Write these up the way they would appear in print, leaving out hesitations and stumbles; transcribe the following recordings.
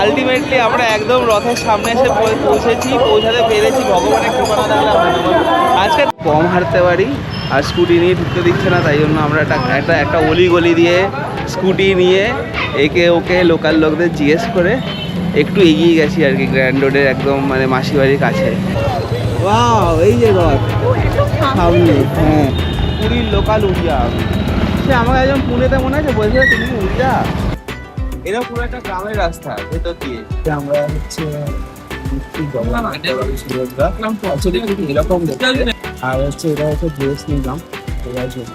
Ultimately আমরা একদম রথের সামনে এসে পৌঁছাতে পেরেছি। ভগবানের কৃপা না থাকলে আজকে কম হারতে পারি, আর স্কুটি নিয়ে ঢুকতে দিচ্ছে না, তাই জন্য আমরা একটা অলি গলি দিয়ে স্কুটি নিয়ে একে ওকে লোকাল লোকদের জিজ্ঞেস করে একটু এগিয়ে গেছি আর কি, গ্র্যান্ড রোডের একদম মানে মাসি বাড়ির কাছে। এই যে রথ সামনে, হ্যাঁ, পুরীর লোকাল উড়িয়া। সে আমাকে একজন পুনেতে মনে আছে বলছিল তুমি উড়িয়া। এটা পুরো একটা গ্রামের রাস্তা ভেতর দিয়ে। আমরা হচ্ছে এরকম আর হচ্ছে এটা হচ্ছে ড্রেস নিলাম এবার জন্য।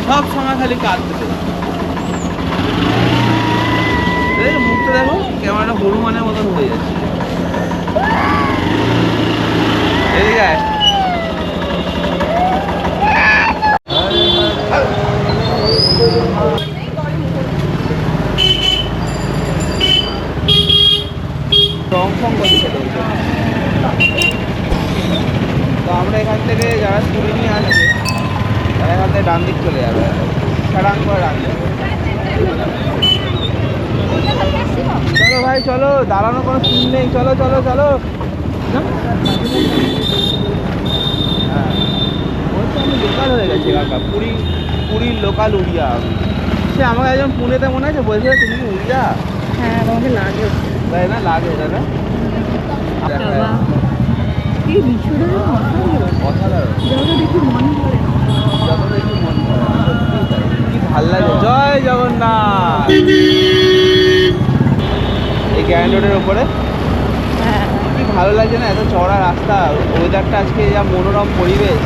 সব সময় খালি কাঁদতে মুখটা দেখো কেমন একটা হনুমানের মতন হয়ে যাচ্ছে। এদিকে আয়। তো আমরা এখান থেকে যারা স্কুটি নিয়ে আসবে তারা এখান থেকে ডান দিক চলে যাবে, সারাং করে ডান দিক। চলো ভাই চলো, দাঁড়ানো কোনো সিন নেই, চলো চলো চলো। হ্যাঁ আমি লোকাল হয়ে গেছি কাকা, পুরীর লোকাল উড়িয়া। সে আমাকে একজন পুনেতে মনে আছে বলছিল তুমি উড়িয়া। হ্যাঁ আমাকে লাগে, তাই না লাগে দাদা। কি ভাল লাগে। জয় জগন্নাথ। এই গ্র্যান্ড রোডের ওপরে কি ভালো লাগছে না, এত চওড়া রাস্তা, ওয়েদারটা আজকে যা মনোরম পরিবেশ।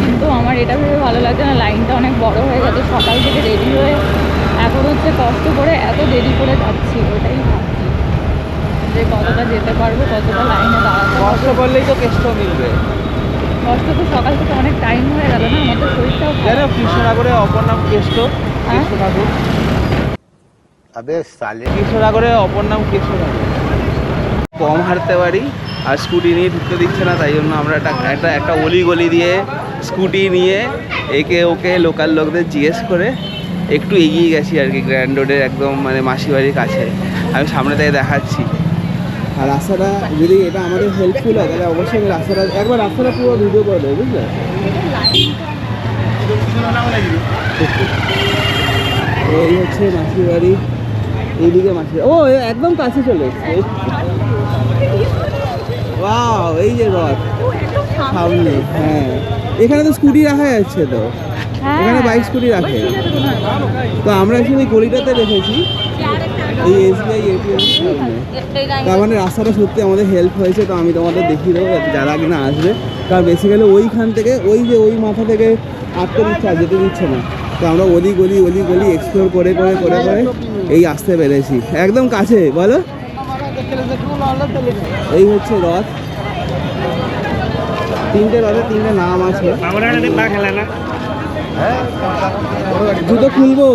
কিন্তু আমার এটা ভেবে ভালো লাগছে না, লাইনটা অনেক বড় হয়ে গেছে, সকাল থেকে রেডি হয়ে এখন হচ্ছে কষ্ট করে এত দেরি করে যাচ্ছি। ওটাই ভাবছি যে কতটা যেতে পারবো, কতটা লাইনে দাঁড়াতে। কষ্ট করলেই তো কেষ্ট মিলবে। কষ্ট তো সকাল থেকে অনেক টাইম হয়ে গেল না, আমাদের শরীরটাও জানো কৃষ্ণনগরে অপর নাম কেষ্ট, কেষ্ট ঠাকুর। কৃষ্ণনগরে অপর নাম কেষ্ট ঠাকুর। কম হারতে পারি, আর স্কুটি নিয়ে ঢুকতে দিচ্ছে না, তাই জন্য আমরা একটা অলি গলি দিয়ে স্কুটি নিয়ে একে ওকে লোকাল লোকদের জিজ্ঞেস করে একটু এগিয়ে গেছি আর কি, গ্র্যান্ড রোডের একদম মানে মাসি বাড়ির কাছে। আমি সামনে থেকে দেখাচ্ছি। আর রাস্তাটা যদি এটা আমাদের হেল্পফুল হয় তাহলে অবশ্যই রাস্তাটা পুরো ভিডিও করে দেবো, বুঝলে? এই হচ্ছে মাসির বাড়ি, এইদিকে মাসির। ও একদম কাছে চলে এসছে। এই যে রথ সামনে, হ্যাঁ এখানে তো স্কুটি রাখা যাচ্ছে, তো এখানে বাইক স্কুটি রাখে। তো আমরা এখানে গলিটাতে রেখেছি এই SBI ATM সামনে। তার মানে রাস্তাটা সত্যি আমাদের হেল্প হয়েছে। তো আমি তোমাদের দেখিয়ে দেবো যারা কিনা আসবে, কারণ বেসিক্যালি ওইখান থেকে ওই মাথা থেকে আটকে দিচ্ছে, আর যেতে দিচ্ছে না। তো আমরা অলি গলি এক্সপ্লোর করে এই আসতে পেরেছি একদম কাছে। বলো, এই হচ্ছে রথ। তিনটে রথের তিনটে নাম আছে। জুতো খুলবো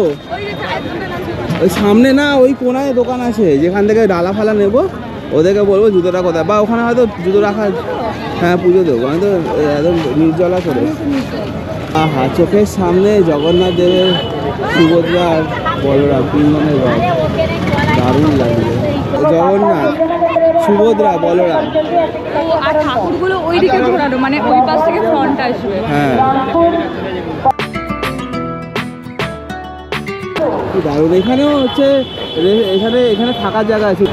ওই সামনে না, ওই কোনায় দোকান আছে যেখান থেকে ডালা ফালা নেবো, ওদেরকে বলবো জুতোটা কোথায়, বা ওখানে হয়তো জুতো রাখা। হ্যাঁ পুজো দেবো, আমি তো একদম নির্জলা করে। চোখের সামনে জগন্নাথ দেবের, সুভদ্রা আর বলরাম তিনজনের রথ, দারুণ লাগবে। জগন্নাথ, সুভদ্রা, বলরাম, আর ঠাকুরগুলো ওইদিকে ঘোরানো, মানে ওই পাশ থেকে ফ্রন্ট আসবে। হ্যাঁ দারুণ। এখানেও হচ্ছে এখানে থাকার জায়গা আছে।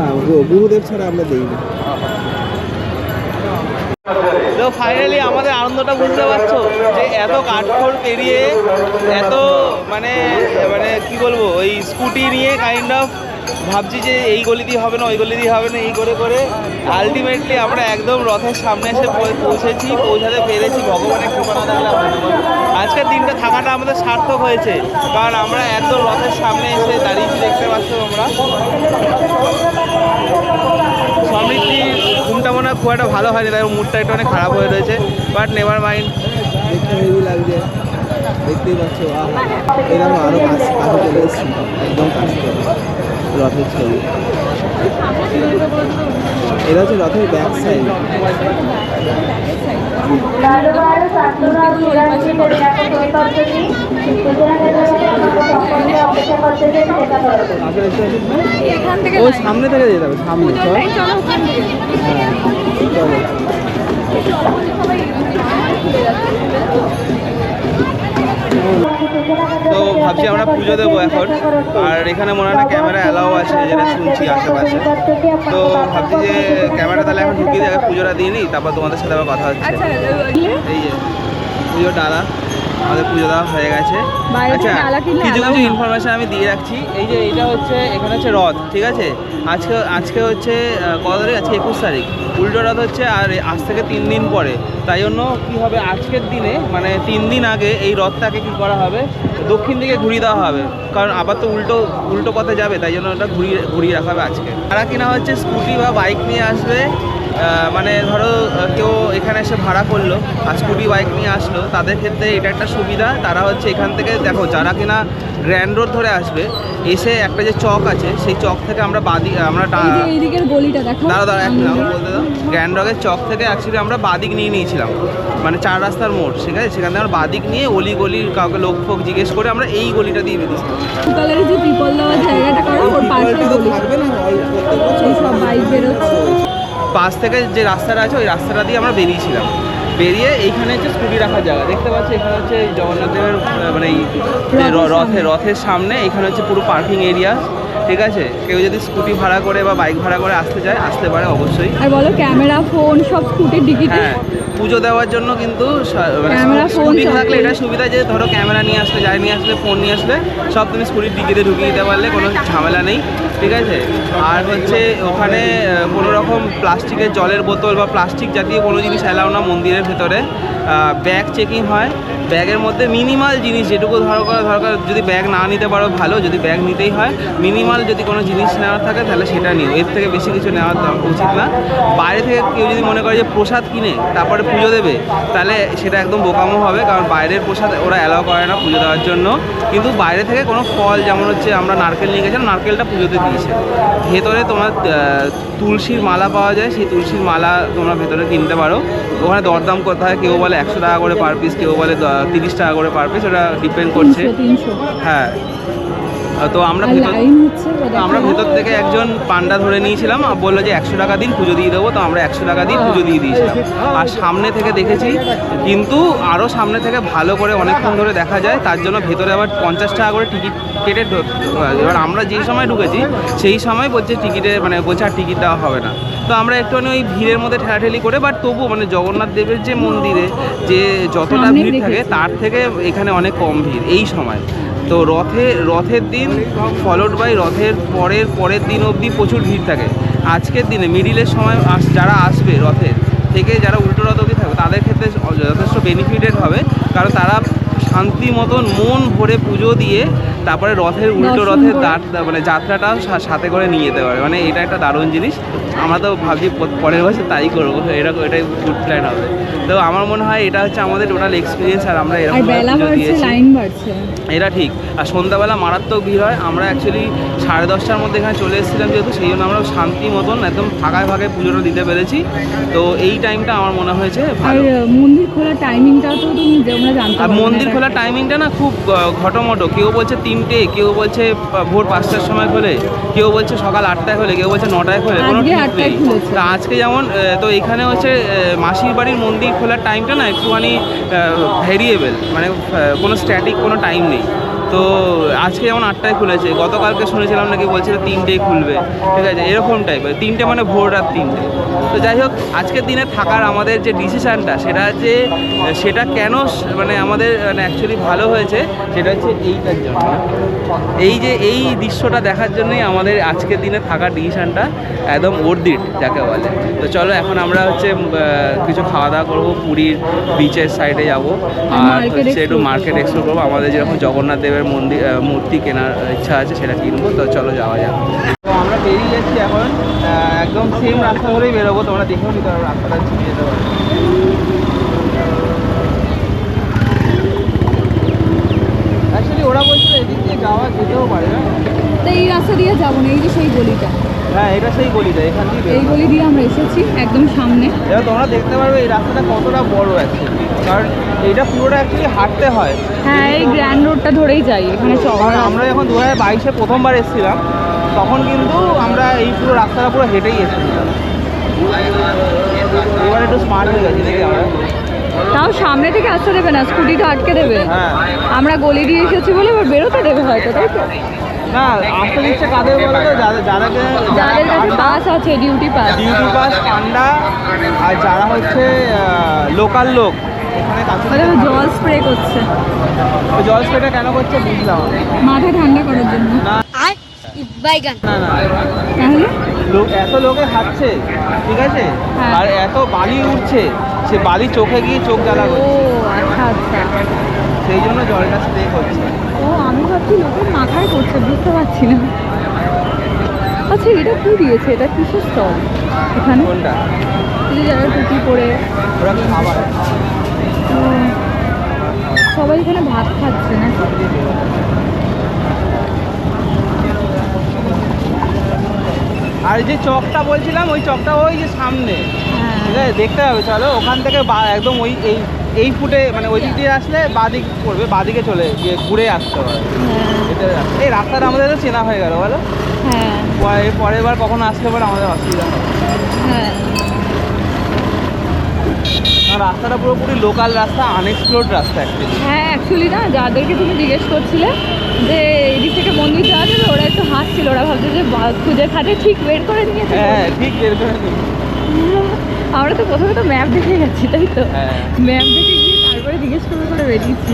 না গুরুদেব ছাড়া আমরা দেই না। তো ফাইনালি আমাদের আনন্দটা বুঝতে পারছো যে এত কাঠখড় পেরিয়ে এত মানে কি বলবো, ওই স্কুটি নিয়ে কাইন্ড অফ ভাবছি যে এই গলি দিয়ে হবে না, ওই গলি দিয়ে হবে না, এই করে আলটিমেটলি আমরা একদম রথের সামনে এসে পৌঁছাতে পেরেছি। ভগবানের কৃপা না থাকলে আজকের দিনটা থাকাটা আমাদের সার্থক হয়েছে, কারণ আমরা একদম রথের সামনে এসে দাঁড়িয়েছি। দেখতে পাচ্ছ তোমরা সমৃদ্ধির ঘুমটা মনে হয় খুব একটা ভালো হয়নি, তাই মুডটা একটু অনেক খারাপ হয়ে রয়েছে, বাট নেভার মাইন্ড। দেখতে হেভি লাগছে, দেখতেই পাচ্ছ। এরকম আরও কাছে চলে এসেছি, একদম কাছে রথের ছবি। এটা হচ্ছে রথের ব্যাক সাইড। মূর্তিগুলো ওই পাশে করা। এখান থেকে ও সামনে থেকে যেতে হবে, সামনে চল। পুজোটাই চলো ওখান থেকে। হ্যাঁ চলো। সবাই ঘুরে যাচ্ছে। তো ভাবছি আমরা পুজো দেবো এখন, আর এখানে মনে হয় না ক্যামেরা অ্যালাও আছে, যেটা শুনছি আশেপাশে। তো ভাবছি যে ক্যামেরা তাহলে এখন ঢুকিয়ে দিয়ে পুজোটা দিয়ে নিই, তারপর তোমাদের সাথে আবার কথা হচ্ছে। আচ্ছা এই যে পুজো ডালা, আমাদের পুজো দেওয়া হয়ে গেছে। বাইরে থেকে আচ্ছা, ডালা কিনলে কিছু allow কিছু না। ইনফরমেশন আমি দিয়ে রাখছি। এই যে এটা হচ্ছে, এখানে হচ্ছে রথ, ঠিক আছে? আজকে হচ্ছে কত তারিখ? আজকে 21 তারিখ। উল্টো রথ হচ্ছে আর আজ থেকে 3 দিন পরে। তাই জন্য কী হবে, আজকের দিনে মানে 3 দিন আগে এই রথটাকে কী করা হবে, দক্ষিণ দিকে ঘুরিয়ে দেওয়া হবে, কারণ আবার তো উল্টো পথে যাবে, তাই জন্য ওটা ঘুরিয়ে রাখা হবে আজকে। তারা কিনা হচ্ছে স্কুটি বা বাইক নিয়ে আসবে, মানে ধরো কেউ এখানে এসে ভাড়া করলো আর স্কুটি বাইক নিয়ে আসলো, তাদের ক্ষেত্রে এটা একটা সুবিধা। তারা হচ্ছে এখান থেকে দেখো, যারা কিনা গ্র্যান্ড রোড ধরে আসবে, এসে একটা যে চক আছে সেই চক থেকে আমরা এইদিকের গলিটা দেখো। দাঁড়া এক মিনিট আমাকে বলতে দাও। গ্র্যান্ড রকের চক থেকে অ্যাকচুয়ালি আমরা বাদিক নিয়ে নিয়েছিলাম, মানে 4 রাস্তার মোড়, ঠিক আছে? সেখান থেকে আমরা বাদিক নিয়ে অলি গলি কাউকে লোক ফোক জিজ্ঞেস করে আমরা এই গলিটা দিয়ে বেরিয়েছিলাম। কালারের যে পিপল দেওয়া জায়গাটা করো, ওর পাশে গলি, থাকবে না সেই সব বাইক বেরোচ্ছে। পাশ থেকে যে রাস্তাটা আছে ওই রাস্তাটা দিয়ে আমরা বেরিয়েছিলাম। বেরিয়ে এইখানে হচ্ছে স্কুটি রাখার জায়গা দেখতে পাচ্ছি। এখানে হচ্ছে জগন্নাথ দেবের মানে এই যে রথের সামনে এখানে হচ্ছে পুরো পার্কিং এরিয়া, ঠিক আছে? কেউ যদি স্কুটি ভাড়া করে বা বাইক ভাড়া করে আসতে চায়, আসতে পারে অবশ্যই। আর বলো ক্যামেরা, ফোন সব স্কুটির ডিকিতে। হ্যাঁ, পুজো দেওয়ার জন্য কিন্তু ক্যামেরা, ফোন স্কুটি সব থাকলে এটা সুবিধা যে ধরো ক্যামেরা নিয়ে আসলে, যাই নিয়ে আসলে, ফোন নিয়ে আসলে সব তুমি স্কুটির ডিকিতে ঢুকিয়ে দিতে পারলে, কোনো ঝামেলা নেই, ঠিক আছে? আর হচ্ছে ওখানে কোনো রকম প্লাস্টিকের জলের বোতল বা প্লাস্টিক জাতীয় কোনো জিনিস অ্যালাউ না মন্দিরের ভেতরে। ব্যাগ চেকিং হয়, ব্যাগের মধ্যে মিনিমাল জিনিস যেটুকু দরকার, যদি ব্যাগ না নিতে পারো ভালো, যদি ব্যাগ নিতেই হয় মিনিমাল যদি কোনো জিনিস নেওয়ার থাকে তাহলে সেটা নিও, এর থেকে বেশি কিছু নেওয়া উচিত না। বাইরে থেকে কেউ যদি মনে করে যে প্রসাদ কিনে তারপরে পুজো দেবে, তাহলে সেটা একদম বোকামো হবে, কারণ বাইরের প্রসাদ ওরা অ্যালাউ করে না পুজো দেওয়ার জন্য। কিন্তু বাইরে থেকে কোনো ফল, যেমন হচ্ছে আমরা নারকেল নিয়ে গেছিলাম, নারকেলটা পুজোতে দিয়েছে। ভেতরে তোমার তুলসীর মালা পাওয়া যায়, সেই তুলসীর মালা তোমরা ভেতরে কিনতে পারো। ওখানে দরদাম করতে হয়, কেউ বলে 100 টাকা করে পার পিস, কেউ বলে 30 টাকা করে পার পিস, ওটা ডিপেন্ড করছে। 300। হ্যাঁ, তো আমরা ভেতর থেকে একজন পান্ডা ধরে নিয়েছিলাম, বললো যে 100 টাকা দিন পুজো দিয়ে দেবো, তো আমরা 100 টাকা দিয়ে পুজো দিয়ে দিয়েছিলাম। আর সামনে থেকে দেখেছি, কিন্তু আরও সামনে থেকে ভালো করে অনেকক্ষণ ধরে দেখা যায়, তার জন্য ভেতরে আবার 50 টাকা করে টিকিট কেটে। এবার আমরা যেই সময় ঢুকেছি সেই সময় বলছে টিকিটে, মানে বলছে আর টিকিট দেওয়া হবে না। তো আমরা একটুখানি ওই ভিড়ের মধ্যে ঠেলাঠেলি করে, বাট তবু মানে জগন্নাথ দেবের যে মন্দিরে যে যতটা ভিড় থাকে তার থেকে এখানে অনেক কম ভিড় এই সময়। তো রথের দিন ফলোড বাই রথের পরের দিন অবধি প্রচুর ভিড় থাকে। আজকের দিনে মিডিলের সময় যারা আসবে রথের থেকে, যারা উল্টো রথ অবধি থাকবে, তাদের ক্ষেত্রে যথেষ্ট বেনিফিটেড হবে, কারণ তারা শান্তি মতন মন ভরে পুজো দিয়ে তারপরে উল্টো রথের মানে যাত্রাটাও সাথে করে নিয়ে যেতে পারে। মানে এটা একটা দারুণ জিনিস। আমরা তো ভাবছি পরের বছর তাই করবো, এটাই গুড প্ল্যান হবে। তো আমার মনে হয় এটা হচ্ছে আমাদের টোটাল এক্সপিরিয়েন্স, আর আমরা এরকম পুজো দিয়েছি। এটা ঠিক। আর সন্ধ্যাবেলা মারাত্মক ভিড় হয়। আমরা অ্যাকচুয়ালি 10:30টার মধ্যে এখানে চলে এসেছিলাম, যেহেতু সেই জন্য আমরা শান্তি মতন একদম ফাঁকায় পুজোটা দিতে পেরেছি। তো এই টাইমটা আমার মনে হয়েছে ভালো। মন্দির খোলার টাইমিংটা তো তুমি তোমরা জানতে আর মন্দির খোলার টাইমিংটা না খুব ঘটমটো। কেউ বলছে 3টে, কেউ বলছে ভোর 5টার সময় খোলে, কেউ বলছে সকাল 8টায় খোলে, কেউ বলছে 9টায় খোলে, কোনো ঠিক নেই। তা আজকে যেমন তো এখানে হচ্ছে মাসির বাড়ির মন্দির খোলার টাইমটা না একটুখানি ভেরিয়েবল, মানে কোনো স্ট্যাটিক কোনো টাইম নেই। তো আজকে যেমন 8টায় খুলেছে, গতকালকে শুনেছিলাম নাকি বলছিল 3টেই খুলবে, ঠিক আছে? এরকম টাইপের 3টে মানে ভোর রাত 3টে। তো যাই হোক, আজকের দিনে থাকার আমাদের যে ডিসিশানটা, সেটা কেন মানে আমাদের মানে অ্যাকচুয়ালি ভালো হয়েছে, সেটা হচ্ছে এইটার জন্য। এই দৃশ্যটা দেখার জন্যই আমাদের আজকের দিনে থাকার ডিসিশানটা একদম ওর্দিট যাকে বলে। তো চলো এখন আমরা হচ্ছে কিছু খাওয়া দাওয়া করবো, পুরীর বিচের সাইডে যাবো, আর হচ্ছে একটু মার্কেট এক্সপ্লোর করবো। আমাদের যেরকম জগন্নাথ দেবের মূর্তি কেনার ইচ্ছা আছে, সেটা কিনবো। তো চলো যাওয়া যাক। তো আমরা বেরিয়ে যাচ্ছি এখন, একদম সেম রাস্তা ধরেই বেরোবো। তোমরা দেখেও নিতে পারো, রাস্তাটা চিনে যেতে পারো। অ্যাকচুয়ালি ওরা বলছিল এদিক দিয়ে যেতেও পারে না, তো এই রাস্তা দিয়ে যাবো না, এই যে সেই গলিটা। হ্যাঁ, এটা সেই গলিটা, এখান দিয়ে এই গলি দিয়ে আমরা এসেছি একদম সামনে। এবার তোমরা দেখতে পারবে এই রাস্তাটা কতটা বড় অ্যাকচুয়ালি, কারণ এটা পুরোটা অ্যাকচুয়ালি হাঁটতে হয়। হ্যাঁ এই গ্র্যান্ড রোডটা ধরেই যাই, এখানে কারণ আমরা যখন 2022-এ প্রথমবার এসেছিলাম তখন কিন্তু আমরা এই পুরো রাস্তাটা পুরো হেঁটেই এসেছিলাম। এবার একটু স্মার্ট হয়ে গেছি দেখি আমরা। তাও সামনে থেকে আসতে দেবে না, স্কুটিটা আটকে দেবে। হ্যাঁ আমরা গলি দিয়ে এসেছি বলে এবার বেরোতে দেবে হয়তো, তাই তো? না আসতে দিচ্ছে কাদের বলো তো, যাদের যাদের কাছে পাস আছে, ডিউটি পাস। ডিউটি পাস, পান্ডা, আর যারা হচ্ছে লোকাল লোক এখানে কাছে জল স্প্রে করছে, জল স্প্রেটা কেন করছে বুঝলাম না। মাথা ঠান্ডা করার জন্য। না না না তাহলে এত লোকে হাঁটছে ঠিক আছে, হ্যাঁ। আর এত বালি উঠছে, সে বালি চোখে গিয়ে চোখ জ্বালা ও করছে, আচ্ছা আচ্ছা। সেই জন্য জলটা স্প্রে করছে। ও আমি ভাবছি লোকের মাথায় করছে, বুঝতে পারছি না। আচ্ছা এটা কি দিয়েছে, এটা কিসের স্টল এখানে? কোনটা? এই যে যারা টুপি পরে, ওরা কি খাবার? ও, সবাই এখানে ভাত খাচ্ছে না? আর যে চকটা বলছিলাম ওই চকটা ওই যে সামনে, হ্যাঁ ঠিক আছে দেখতে হবে, চলো ওখান থেকে একদম ওই এই ফুটে মানে ওই দিক দিয়ে আসলে বাদিক পড়বে, বাদিকে চলে গিয়ে ঘুরে আসতে হবে। হ্যাঁ এই রাস্তাটা আমাদের তো চেনা হয়ে গেল বলো, হ্যাঁ এর পরের বার কখনো আসতে পারে আমাদের অসুবিধা হবে। হ্যাঁ। কারণ রাস্তাটা পুরোপুরি লোকাল রাস্তা, আনএক্সপ্লোর্ড রাস্তা অ্যাকচুয়ালি। হ্যাঁ অ্যাকচুয়ালি না, যাদেরকে তুমি জিজ্ঞেস করছিলে যে এদিক থেকে মন্দির যাওয়া যাবে, ওরা একটু হাসছিল, ওরা ভাবছে যে খুঁজে খাটে ঠিক বের করে নিয়েছে। হ্যাঁ ঠিক বের করে নিই। আমরা তো প্রথমে তো ম্যাপ দেখে গেছি, তাই তো? হ্যাঁ ম্যাপ দেখে গিয়ে তারপরে জিজ্ঞেস করে করে বেরিয়েছি।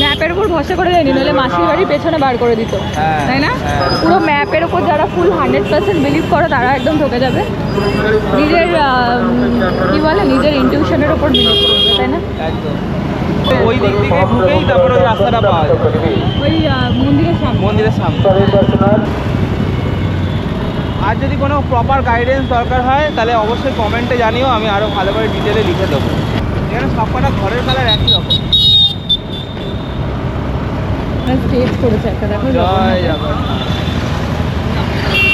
ম্যাপের উপর ভরসা করে যায়নি, নাহলে মাসির বাড়ির পেছনে বার করে দিত, হ্যাঁ, তাই না? হ্যাঁ। পুরো ম্যাপের উপর যারা ফুল 100% বিলিভ করো তারা একদম ঠকে যাবে। নিজের কি বলে, নিজের ইনটিউশনের উপর বিলিভ করবে, তাই না? একদম। ওই দিক থেকে ঢুকেই তারপরে ওই রাস্তাটা পাওয়া যায় ওই মন্দিরের সামনে। মন্দিরের সামনে। আর যদি কোনো প্রপার গাইডেন্স দরকার হয় তাহলে অবশ্যই কমেন্টে জানিও, আমি আরও ভালো করে ডিটেলে লিখে দেবো। এখানে সবকটা ঘরের কালার একই রকম। স্টেজ করেছে একটা, দেখো জয় জগন্নাথ।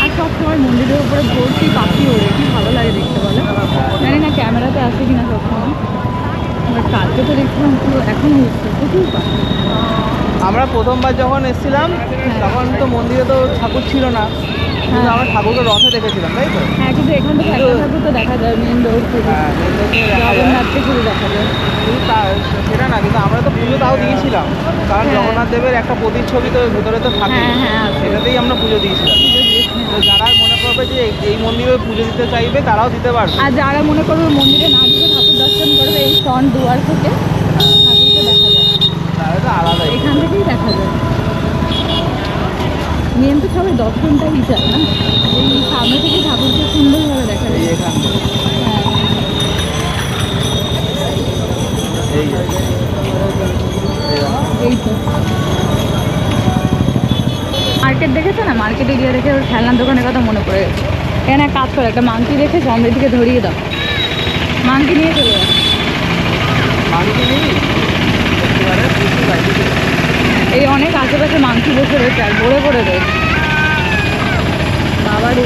আর সবসময় মন্দিরের উপরে ভর্তি পাখি ওড়ে, কি ভালো লাগে দেখতে, বলে? জানি না ক্যামেরাতে আসে কিনা সবসময়, বাট কালকে তো দেখছিলাম পুরো এখনও উঠছে প্রচুর পাখি। আমরা প্রথমবার যখন এসেছিলাম তখন তো মন্দিরে তো ঠাকুর ছিল না, কিন্তু আমরা ঠাকুরকে রথে দেখেছিলাম, তাই তো? হ্যাঁ কিন্তু এখান থেকে একটা ঠাকুর তো দেখা যায় মেন রোড থেকে, হ্যাঁ main road থেকে দেখা যায়। জগন্নাথকে শুধু দেখা যায়। কিন্তু সেটা না, কিন্তু আমরা তো পুজো তাও দিয়েছিলাম, কারণ হ্যাঁ। জগন্নাথ দেবের একটা প্রতিচ্ছবি তো ভেতরে তো থাকে, হ্যাঁ, হ্যাঁ, আছে। সেটাতেই আমরা পুজো দিয়েছিলাম। তো যারা মনে করবে যে এই মন্দিরে পুজো দিতে চাইবে তারাও দিতে পারবে। আর যারা মনে করবে মন্দিরে না ঢুকে ঠাকুর দর্শন করবে, এই ফ্রন্ট দুয়ার থেকে ঠাকুরকে দেখা যায়, তাহলে তো আলাদাই। এখান থেকেই দেখা যায়। মেন তো সবাই দর্শনটাই চায় না, এই সামনে থেকে ঠাকুরকে সুন্দরভাবে দেখা এই যায়। এখান থেকে হ্যাঁ এই যে। এই তো মার্কেট দেখেছো না, মার্কেট এরিয়া দেখে ওর খেলনার দোকানের কথা মনে পড়ে গেছে। এখানে এক কাজ করে, একটা মাংকি দেখে সমৃদ্ধিকে ধরিয়ে দাও, মাংকি নিয়ে চলে যাও। মাংকি নেই একেবারে বুঝতে পারছি। এই অনেক আশেপাশে মাংকি বসে রয়েছে আর ভরে ভরে রয়েছে। বাবা রে,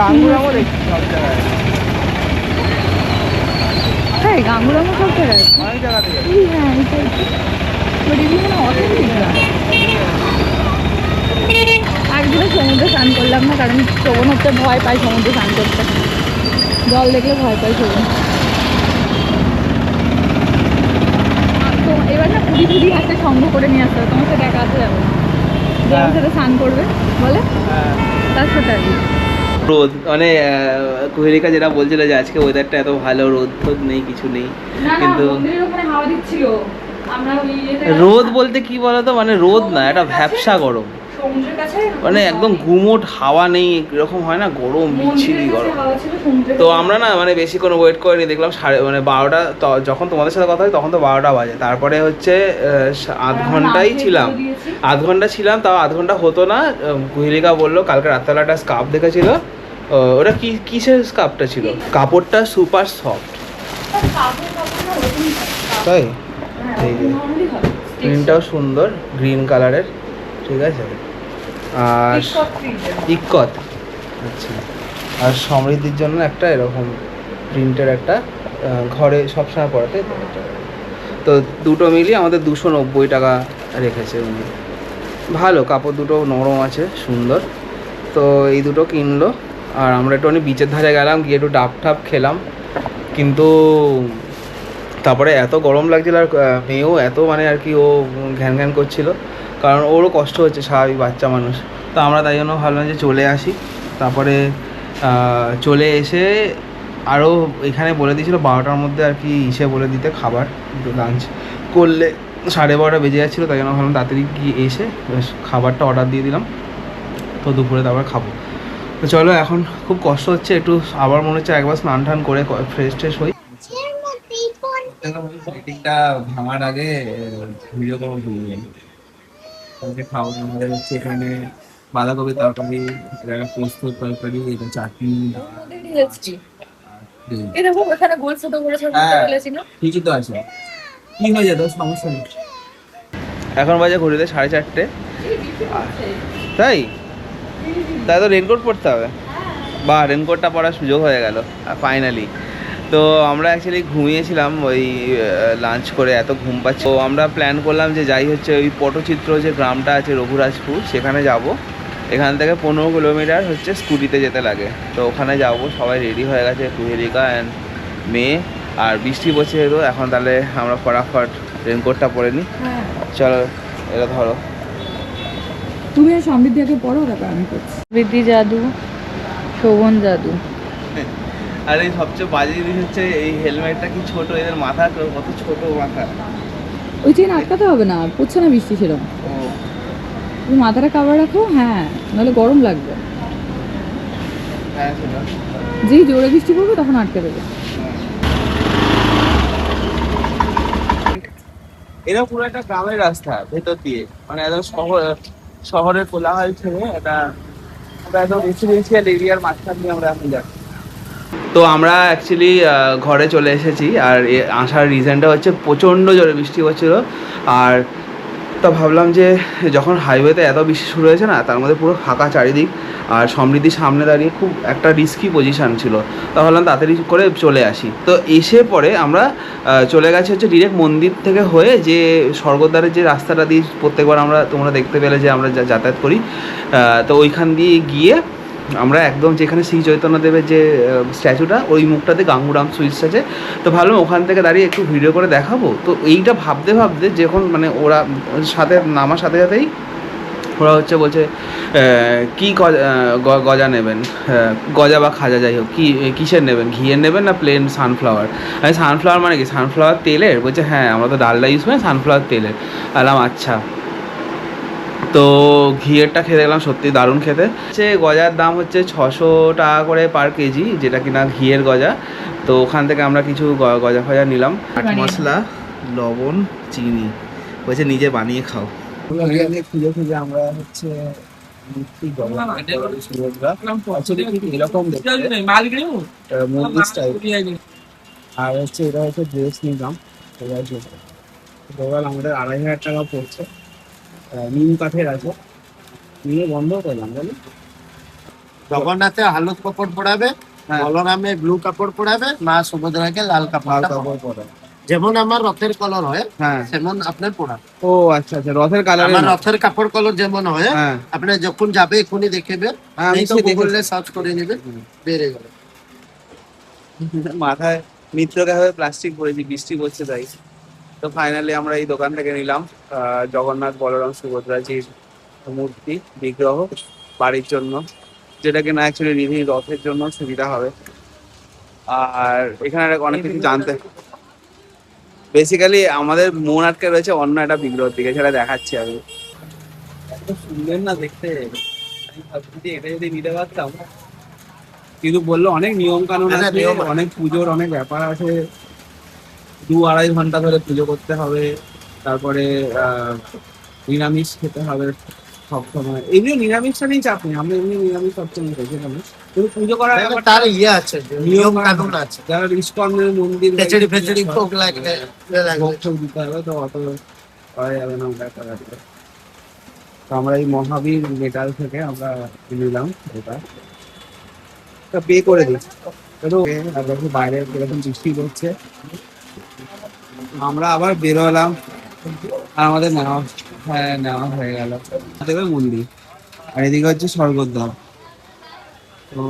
গাঙ্গুরামও দেখছি সব জায়গায়, হ্যাঁ গাঙ্গুরামও সব জায়গায় আছে। অনেক জায়গা থেকে। এই হ্যাঁ এইটাই তো, বাট এগুলো মানে অথেন্টিক না। একদিনও সমুদ্রে স্নান করলাম না, কারণ শোভন হচ্ছে ভয় পায় সমুদ্রে স্নান করতে, জল দেখলে ভয় পায় শোভন। তো এবার না পুরি পুরি হাতে সঙ্গ করে নিয়ে আসতে হবে, তোমার সাথে একা আসতে যাবে না, যে আমার সাথে স্নান করবে বলে হ্যাঁ তার সাথে আর কি। রোদ মানে কোহেলিকা যেটা বলছিল যে আজকে ওয়েদারটা এত ভালো, রোদ টোদ নেই, কিছু নেই, কিন্তু মন্দিরের ওখানে হাওয়া দিচ্ছিল, আমরা ওই রোদ বলতে কি বলতো, মানে রোদ না, এটা ভ্যাপসা গরম, সমুদ্রের কাছে মানে একদম গুমোট হাওয়া নেই, এরকম হয় না, গরম বিচ্ছিরি গরম। তো আমরা না মানে বেশিক্ষণ ওয়েট করিনি, দেখলাম 12:30 যখন তোমাদের সাথে কথা হয় তখন তো 12টা বাজে, তারপরে হচ্ছে আধ ঘন্টাই ছিলাম, আধ ঘন্টা ছিলাম, তাও আধ ঘন্টা হতো না। কুহেলিকা বললো কালকে রাত্রেবেলা একটা স্কার্ফ দেখেছিল, ওটা কিসের স্কার্ফটা ছিল, কাপড়টা সুপার সফট, তাই এই যে প্রিন্টটাও সুন্দর গ্রিন কালারের, ঠিক আছে। আর ইক্কত, আচ্ছা, আর সমৃদ্ধির জন্য একটা এরকম প্রিন্টের একটা ঘরে সবসময় পরাতে, তো দুটো মিলিয়ে আমাদের 290 টাকা রেখেছে উনি। ভালো কাপড়, দুটো নরম আছে, সুন্দর। তো এই দুটো কিনলো। আর আমরা একটু অনেক বিচের ধারে গেলাম, গিয়ে একটু ডাব ঠাপ খেলাম। কিন্তু তারপরে এত গরম লাগছিল, আর মেয়েও এত মানে আর কি ও ঘ্যান ঘ্যান করছিল, কারণ ওরও কষ্ট হচ্ছে, স্বাভাবিক, বাচ্চা মানুষ। তো আমরা তাই জন্য ভাবলাম যে চলে আসি। তারপরে চলে এসে আরও এখানে বলে দিয়েছিলো 12টার মধ্যে আর কি বলে দিতে, খাবার লাঞ্চ করলে 12:30 বেজে যাচ্ছিলো, তাই জন্য ভাবলাম তাড়াতাড়ি গিয়ে এসে খাবারটা অর্ডার দিয়ে দিলাম। তো দুপুরে তারপর খাবো। তো চলো, এখন খুব কষ্ট হচ্ছে একটু, আবার মনে হচ্ছে একবার স্নান টান করে ফ্রেশ ট্রেশ হই। সেটিংটা ভাঙার আগে ভিডিও করবো ভুলে যাই। খাওয়া আমাদের হচ্ছে এখানে বাঁধাকপি তরকারি, এটা পোস্ত তরকারি, এটা চাটনি। ঠিকই তো আছে, কি হয়ে যেত, সমস্যা নেই। এখন বাজে ঘড়িতে 4:30। তাই তাই তো রেনকোট পরতে হবে। বা রেনকোটটা পরার সুযোগ হয়ে গেল ফাইনালি। তো আমরা অ্যাকচুয়ালি ঘুমিয়েছিলাম ওই লাঞ্চ করে, এত ঘুম পাচ্ছে। তো আমরা প্ল্যান করলাম যে যাই হচ্ছে ওই পটচিত্র যে গ্রামটা আছে রঘুরাজপুর, সেখানে যাব। এখান থেকে 15 কিলোমিটার হচ্ছে স্কুটিতে যেতে লাগে। তো ওখানে যাব, সবাই রেডি হয়ে গেছে, কুহেলিকা অ্যান্ড মেয়ে। আর বৃষ্টি পড়ছে তো এখন, তাহলে আমরা ফটাফট রেনকোটটা পরে নিই। চলো, এটা ধরো। তুমি আর সমৃদ্ধি আগে পড়ো, তারপর আমি করছি। সমৃদ্ধি জাদু, শোভন জাদু। আর এই সবচেয়ে বাজে জিনিস হচ্ছে এই হেলমেটটা কি ছোট, এদের মাথা কত ছোট মাথা। ওই চেন আটকাতে হবে না, পড়ছে না বৃষ্টি সেরকম। তুমি মাথাটা কাভার রাখো, হ্যাঁ, নাহলে গরম লাগবে। হ্যাঁ সেটা, যেই জোরে বৃষ্টি পড়বে তখন আটকে দেবে। এটা পুরো একটা গ্রামের রাস্তা ভেতর দিয়ে, মানে একদম শহরের কোলাহল ছেড়ে এটা একদম রেসিডেন্সিয়াল এরিয়ার মাঝখান দিয়ে আমরা এখন যাচ্ছি। তো আমরা অ্যাকচুয়ালি ঘরে চলে এসেছি। আর আসার রিজনটা হচ্ছে প্রচণ্ড জোরে বৃষ্টি হচ্ছিলো। আর তো ভাবলাম যে যখন হাইওয়েতে এত বৃষ্টি শুরু হয়েছে না, তার মধ্যে পুরো ফাঁকা চারিদিক, আর সমৃদ্ধির সামনে দাঁড়িয়ে খুব একটা রিস্কি পজিশান ছিল। তো ভাবলাম তাড়াতাড়ি করে চলে আসি। তো এসে পরে আমরা চলে গেছি হচ্ছে ডিরেক্ট মন্দির থেকে হয়ে, যে স্বর্গদ্বারের যে রাস্তাটা দিয়ে প্রত্যেকবার তোমরা দেখতে পেলে যে আমরা যাতায়াত করি, তো ওইখান দিয়ে গিয়ে আমরা একদম যেখানে শ্রী চৈতন্যদেবের যে স্ট্যাচুটা, ওই মুখটাতে গাঙ্গুরাম সুইটস আছে। তো ভাবলাম ওখান থেকে দাঁড়িয়ে একটু ভিডিও করে দেখাবো। তো এইটা ভাবতে ভাবতে যখন মানে ওরা সাথে নামার সাথে সাথেই ওরা হচ্ছে বলছে কী গজা নেবেন, গজা বা খাজা যাই হোক, কিসের নেবেন, ঘিয়ের নেবেন না প্লেন সানফ্লাওয়ার। আমি সানফ্লাওয়ার মানে কি, সানফ্লাওয়ার তেলের? বলছে হ্যাঁ, আমরা তো ডালডা ইউজ করি, সানফ্লাওয়ার তেলের। বললাম আচ্ছা। তো ঘিয়েরটা খেতে গেলাম, সত্যি দারুণ খেতে। হচ্ছে গজার দাম হচ্ছে 600 টাকা করে পার কেজি, যেটা কিনা ঘিয়ের গজা। তো ওখান থেকে আমরা কিছু গজা ফজা নিলাম। মশলা, লবণ, চিনি, বলছে নিজে বানিয়ে খাও। খুঁজে খুঁজে আমরা হচ্ছে এরকম আর হচ্ছে এটা হচ্ছে ড্রেস নিলাম। টোটাল আমাদের 2500 টাকা পড়ছে। নিম কাঠের আছে, নিয়ে বন্ধ করলাম জানি। জগন্নাথে হলুদ কাপড় পরাবে, বলরামে ব্লু কাপড় পরাবে, মা সুভদ্রাকে লাল কাপড় পরাবে। যেমন আমার রথের কলর হয়, সেমন আপনার পড়া। ও আচ্ছা আচ্ছা, রথের কালার, আমার রথের কাপড় কলর যেমন হয়, আপনি যখন যাবে এখনই দেখবে, আমি তো গুগলে সার্চ করে নেবে, বেড়ে যাবে। মাথায় মিত্রকে হবে প্লাস্টিক পরেছি, বৃষ্টি পড়ছে তাই। তো ফাইনালি আমরা এই দোকান থেকে নিলাম জগন্নাথ বলরাম সুভদ্রাজির মূর্তি, বিগ্রহ বাড়ির জন্য, যেটা কিনা অ্যাকচুয়ালি রিধির রথের জন্য সুবিধা হবে। আর এখানে অনেক কিছু জানতে, বেসিক্যালি আমাদের মন আটকে রয়েছে অন্য একটা বিগ্রহের দিকে, সেটা দেখাচ্ছি আমি। এত সুন্দর না দেখতে, আমি ভাবছি এটা যদি নিতে পারতাম। কিন্তু বললো অনেক নিয়ম কানুন আছে, অনেক পুজোর অনেক ব্যাপার আছে, 2-2.5 ঘন্টা ধরে পুজো করতে হবে, তারপরে নিরামিষ খেতে হবে সবসময়। এমনি নিরামিষটা নিয়ে চাপ নেই, আমরা এমনি নিরামিষ সবসময় খেতে হবে, কিন্তু পুজো করার তার ইয়ে আছে, নিয়ম কানুন আছে। যারা ইস্কনের মন্দির ফেচড়ি ভোগ লাগবে, ভোগ দিতে হবে, তো অত করা যাবে না ওটা করা যাবে। তো আমরা এই মহাবীর মেটাল থেকে আমরা নিলাম এটা, পে করে দিই। বাইরে কিরকম বৃষ্টি করছে, আমরা আবার বেরোলাম আর আমাদের নেওয়া হয়ে গেল। দেখবে মন্দির আর এদিকে হচ্ছে স্বর্গদ্বার। তো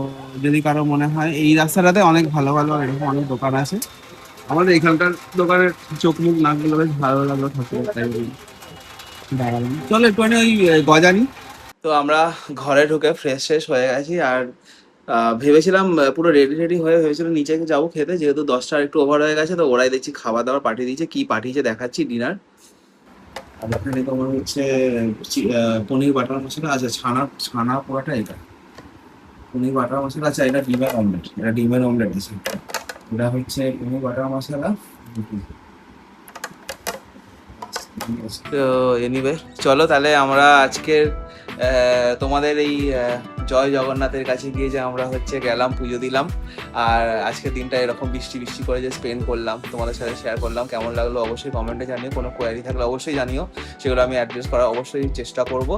যদি কারো মনে হয় এই রাস্তাটাতে অনেক ভালো ভালো এরকম অনেক দোকান আছে। আমাদের এখানকার দোকানের চোখ মুখ নাকগুলো বেশ ভালো লাগলো ঠাকুর, তাই দাঁড়ালাম। চলো একটুখানি ওই গজানি। তো আমরা ঘরে ঢুকে ফ্রেশ হয়ে গেছি আর ভেবেছিলাম পুরো রেডি হয়ে ভেবেছিলাম নিচে যাবো খেতে, যেহেতু 10টা একটু ওভার হয়ে গেছে। তো ওরাই দেখছি খাবার দাবার পাঠিয়ে দিয়েছে, কি পাঠিয়েছে দেখাচ্ছি ডিনার। আর এখানে তোমার হচ্ছে পনির বাটার মশলা আছে, ছানা পোড়াটা এটা পনির বাটার মশলা আছে, এটা ডিমের অমলেট আছে, এটা হচ্ছে পনির বাটার মশলা। তো এনিওয়ে চলো তাহলে আমরা আজকের তোমাদের এই জয় জগন্নাথের কাছে গিয়ে যে আমরা হচ্ছে গেলাম, পুজো দিলাম। আর আজকের দিনটা এরকম বৃষ্টি করে যে স্পেন্ড করলাম, তোমাদের সাথে শেয়ার করলাম। কেমন লাগলো অবশ্যই কমেন্টে জানিও, কোনো কোয়ারি থাকলে অবশ্যই জানিও, সেগুলো আমি অ্যাড্রেস করার অবশ্যই চেষ্টা করব।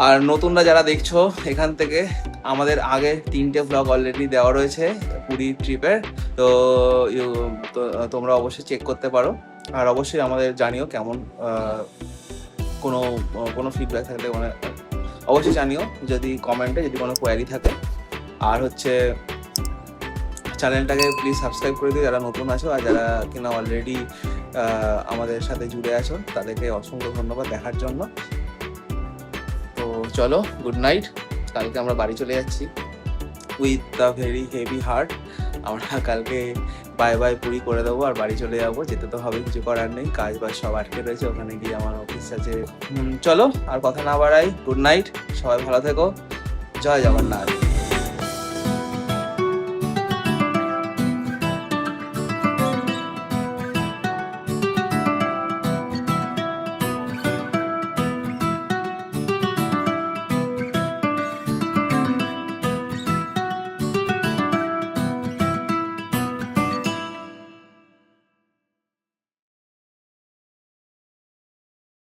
আর নতুনরা যারা দেখছো, এখান থেকে আমাদের আগে 3টে ব্লগ অলরেডি দেওয়া রয়েছে পুরী ট্রিপের, তো তোমরা অবশ্যই চেক করতে পারো। আর অবশ্যই আমাদের জানিও কেমন, কোনো ফিডব্যাক থাকলে মানে অবশ্যই জানিও, যদি কমেন্টে যদি কোনো কোয়ারি থাকে। আর হচ্ছে চ্যানেলটাকে প্লিজ সাবস্ক্রাইব করে দিও যারা নতুন আছো, আর যারা কিনা অলরেডি আমাদের সাথে জুড়ে আছো তাদেরকে অসংখ্য ধন্যবাদ দেখার জন্য। তো চলো, গুড নাইট। কালকে আমরা বাড়ি চলে যাচ্ছি with the very heavy heart. আমরা কালকে বাই পুরি করে দেবো আর বাড়ি চলে যাবো। যেতে তো হবে, কিছু করার নেই, কাজ বাজ সব আটকে রয়েছে, ওখানে গিয়ে আমার অফিস আছে। চলো আর কথা না বাড়াই, গুড নাইট, সবাই ভালো থেকো, জয় জগন্নাথ।